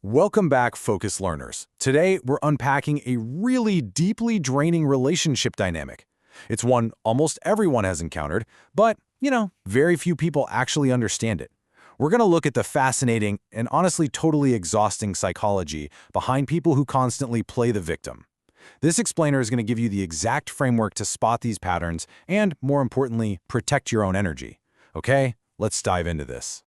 Welcome back, Focus Learners. Today, we're unpacking a really deeply draining relationship dynamic. It's one almost everyone has encountered, but, very few people actually understand it. We're going to look at the fascinating and honestly totally exhausting psychology behind people who constantly play the victim. This explainer is going to give you the exact framework to spot these patterns and, more importantly, protect your own energy. Okay, let's dive into this.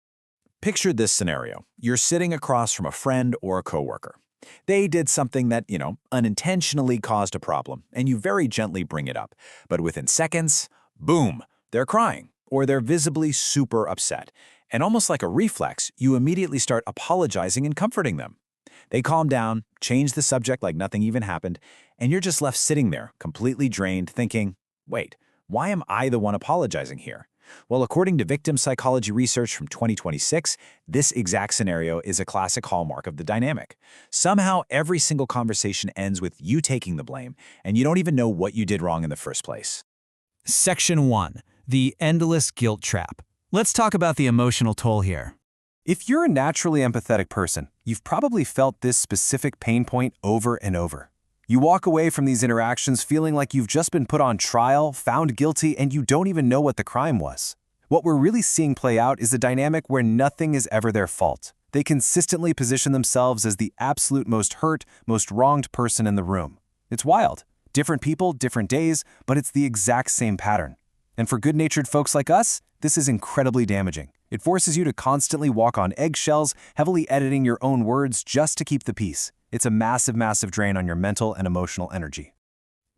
Picture this scenario. You're sitting across from a friend or a coworker. They did something that, unintentionally caused a problem, and you very gently bring it up. But within seconds, boom, they're crying, or they're visibly super upset. And almost like a reflex, you immediately start apologizing and comforting them. They calm down, change the subject like nothing even happened, and you're just left sitting there, completely drained, thinking, wait, why am I the one apologizing here? Well, according to victim psychology research from 2026, this exact scenario is a classic hallmark of the dynamic. Somehow, every single conversation ends with you taking the blame, and you don't even know what you did wrong in the first place. Section 1. The endless guilt trap. Let's talk about the emotional toll here. If you're a naturally empathetic person, you've probably felt this specific pain point over and over. You walk away from these interactions feeling like you've just been put on trial, found guilty, and you don't even know what the crime was. What we're really seeing play out is a dynamic where nothing is ever their fault. They consistently position themselves as the absolute most hurt, most wronged person in the room. It's wild. Different people, different days, but it's the exact same pattern. And for good-natured folks like us, this is incredibly damaging. It forces you to constantly walk on eggshells, heavily editing your own words just to keep the peace. It's a massive, massive drain on your mental and emotional energy.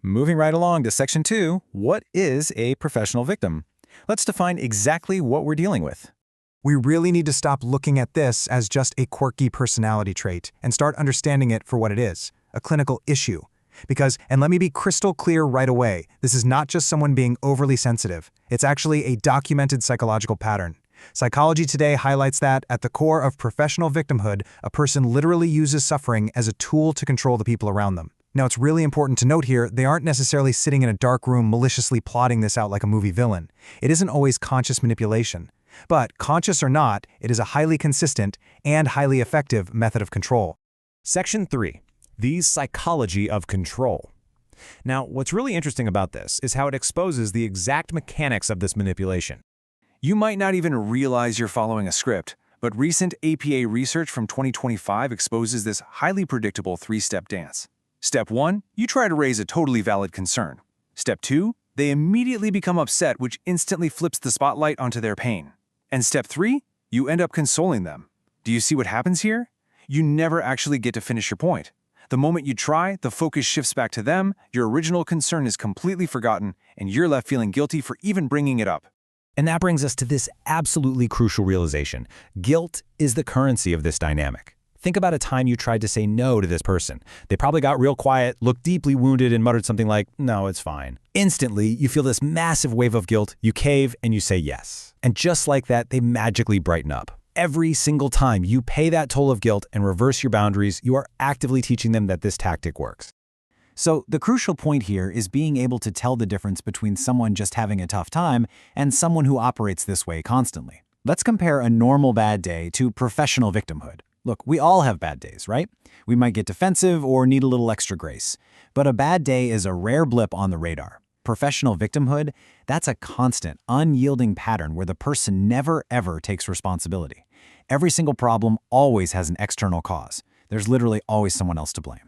Moving right along to Section 2, what is a professional victim? Let's define exactly what we're dealing with. We really need to stop looking at this as just a quirky personality trait and start understanding it for what it is, a clinical issue. Because, and let me be crystal clear right away, this is not just someone being overly sensitive. It's actually a documented psychological pattern. Psychology today highlights that, at the core of professional victimhood, a person literally uses suffering as a tool to control the people around them. Now, it's really important to note here, they aren't necessarily sitting in a dark room maliciously plotting this out like a movie villain. It isn't always conscious manipulation. But, conscious or not, it is a highly consistent and highly effective method of control. Section 3. The psychology of control. Now, what's really interesting about this is how it exposes the exact mechanics of this manipulation. You might not even realize you're following a script, but recent APA research from 2025 exposes this highly predictable three-step dance. Step 1, you try to raise a totally valid concern. Step 2, they immediately become upset, which instantly flips the spotlight onto their pain. And Step 3, you end up consoling them. Do you see what happens here? You never actually get to finish your point. The moment you try, the focus shifts back to them, your original concern is completely forgotten, and you're left feeling guilty for even bringing it up. And that brings us to this absolutely crucial realization. Guilt is the currency of this dynamic. Think about a time you tried to say no to this person. They probably got real quiet, looked deeply wounded, and muttered something like, "No, it's fine." Instantly, you feel this massive wave of guilt, you cave, and you say yes. And just like that, they magically brighten up. Every single time you pay that toll of guilt and reverse your boundaries, you are actively teaching them that this tactic works. So the crucial point here is being able to tell the difference between someone just having a tough time and someone who operates this way constantly. Let's compare a normal bad day to professional victimhood. Look, we all have bad days, right? We might get defensive or need a little extra grace. But a bad day is a rare blip on the radar. Professional victimhood, that's a constant, unyielding pattern where the person never ever takes responsibility. Every single problem always has an external cause. There's literally always someone else to blame.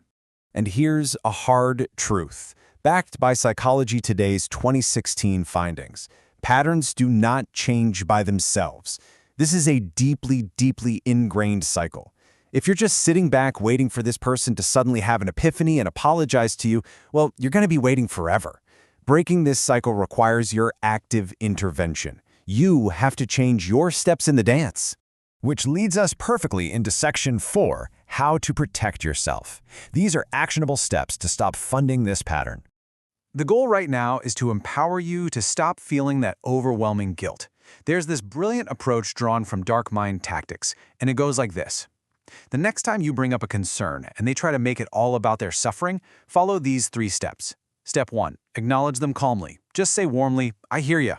And here's a hard truth, backed by Psychology Today's 2016 findings. Patterns do not change by themselves. This is a deeply, deeply ingrained cycle. If you're just sitting back waiting for this person to suddenly have an epiphany and apologize to you, well, you're going to be waiting forever. Breaking this cycle requires your active intervention. You have to change your steps in the dance. Which leads us perfectly into Section 4, how to protect yourself. These are actionable steps to stop funding this pattern. The goal right now is to empower you to stop feeling that overwhelming guilt. There's this brilliant approach drawn from dark mind tactics, and it goes like this. The next time you bring up a concern and they try to make it all about their suffering, follow these 3 steps. Step 1, acknowledge them calmly. Just say warmly, "I hear ya."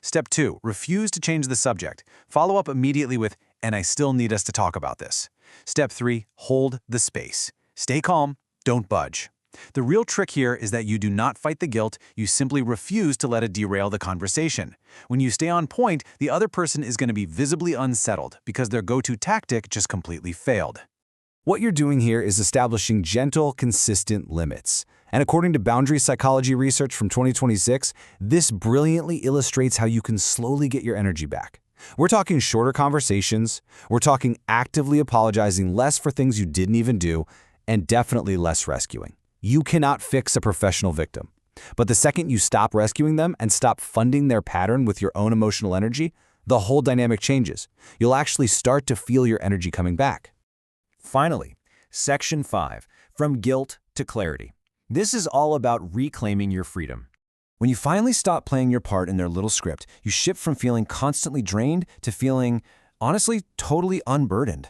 Step 2, refuse to change the subject. Follow up immediately with, "And I still need us to talk about this." Step 3, hold the space. Stay calm, don't budge. The real trick here is that you do not fight the guilt, you simply refuse to let it derail the conversation. When you stay on point, the other person is going to be visibly unsettled because their go-to tactic just completely failed. What you're doing here is establishing gentle, consistent limits. And according to boundary psychology research from 2026, this brilliantly illustrates how you can slowly get your energy back. We're talking shorter conversations, we're talking actively apologizing less for things you didn't even do, and definitely less rescuing. You cannot fix a professional victim. But the second you stop rescuing them and stop funding their pattern with your own emotional energy, the whole dynamic changes. You'll actually start to feel your energy coming back. Finally, Section 5, From Guilt to Clarity. This is all about reclaiming your freedom. When you finally stop playing your part in their little script, you shift from feeling constantly drained to feeling, honestly, totally unburdened.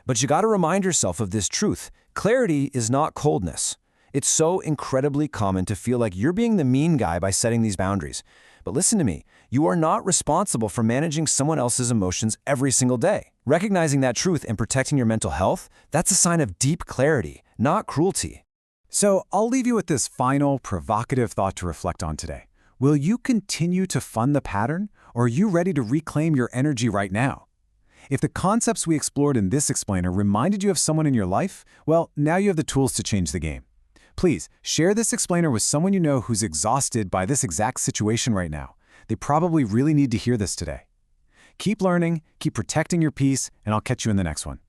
But you gotta remind yourself of this truth. Clarity is not coldness. It's so incredibly common to feel like you're being the mean guy by setting these boundaries. But listen to me, you are not responsible for managing someone else's emotions every single day. Recognizing that truth and protecting your mental health, that's a sign of deep clarity, not cruelty. So I'll leave you with this final, provocative thought to reflect on today. Will you continue to fund the pattern, or are you ready to reclaim your energy right now? If the concepts we explored in this explainer reminded you of someone in your life, well, now you have the tools to change the game. Please, share this explainer with someone you know who's exhausted by this exact situation right now. They probably really need to hear this today. Keep learning, keep protecting your peace, and I'll catch you in the next one.